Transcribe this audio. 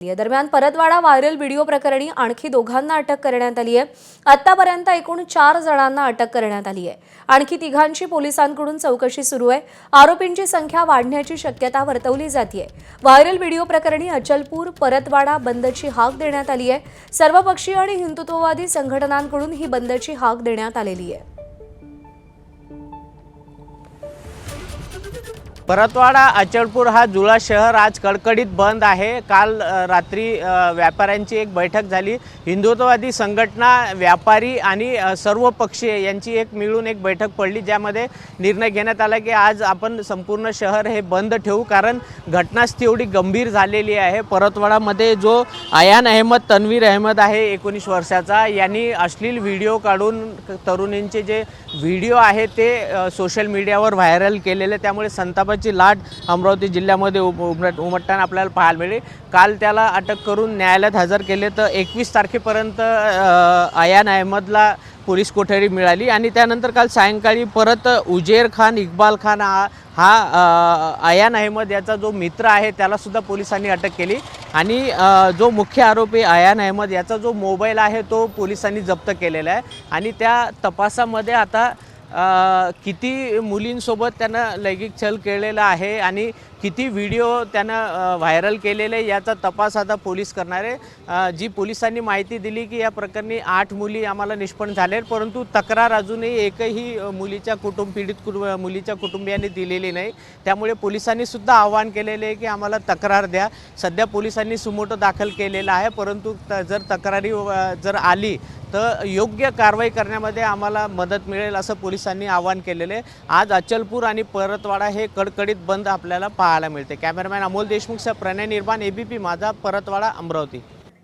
दरम्यान Paratwada viral video प्रकरणी आणखी दोघांना अटक करण्यात आली आहे। आतापर्यंत एकूण 4 जणांना अटक करण्यात आली आहे। आणखी तिघांची पोलिसांकडून चौकशी सुरू आहे। आरोपींची संख्या वाढण्याची शक्यता वर्तवली जाते। व्हायरल व्हिडिओ प्रकरणी अचलपूर परतवाडा बंदची हाक देण्यात आली आहे। सर्वपक्षीय आणि हिंदुत्ववादी संघटनांकडून ही बंदची हाक देण्यात आलेली आहे। परतवाडा अचलपूर हा जुळा शहर आज कडकडीत बंद आहे। काल रात्री व्यापाऱ्यांची एक बैठक झाली। हिंदुत्ववादी संघटना, व्यापारी आणि सर्व पक्षीय यांची मिळून एक बैठक पडली, ज्यामध्ये निर्णय घेण्यात आला की आज आपण संपूर्ण शहर हे बंद ठेवू, कारण घटनास्थिती एवढी गंभीर झालेली आहे। परतवाडामध्ये जो अयान अहमद तन्वीर अहमद आहे 19 वर्षाचा, यांनी अश्लील व्हिडिओ काढून तरुणींचे जे व्हिडिओ आहे ते सोशल मीडियावर व्हायरल केलेले, त्यामुळे संतापाची लाट अमरावती जिल्ह्यामध्ये उमटताना आपल्याला पाहायला मिळाली। काल त्याला अटक करून न्यायालयात हजर केले, तर 21 तारखेपर्यंत अयान अहमदला पोलीस कोठडी मिळाली आणि त्यानंतर काल सायंकाळी परत उजेर खान, इक्बाल खान हा अयान अहमद याचा जो मित्र आहे त्याला सुद्धा पोलिसांनी अटक केली आणि जो मुख्य आरोपी अयान अहमद याचा जो मोबाईल आहे तो पोलिसांनी जप्त केलेला आहे आणि त्या तपासामध्ये आता किती मुलींसोबत त्यानं लैंगिक छळ केलेला आहे आणि किती व्हिडिओ त्यानं व्हायरल केलेले याचा तपास आता पोलीस करणार आहे। जी पोलिसांनी माहिती दिली की या प्रकरणी 8 मुली आम्हाला निष्पन्न झाले, परंतु तक्रार अजूनही एकही पीडित मुलीच्या कुटुंबियांनी दिलेली नाही। त्यामुळे पोलिसांनी सुद्धा आवाहन केलेले आहे की आम्हाला तक्रार द्या। सध्या पोलिसांनी सुमोटो दाखल केलेला आहे, परंतु जर तक्रारी जर आली तर योग्य कारवाई करण्यामध्ये आम्हाला मदत मिळेल असं पोलिसांनी आवाहन केलेले आहे। आज अचलपूर आणि परतवाडा हे कडकडीत बंद आपल्याला पाहायला मिळते। कॅमेरामॅन अमोल देशमुखसह प्रणय निर्माण, ABP माझा, परतवाडा, अमरावती।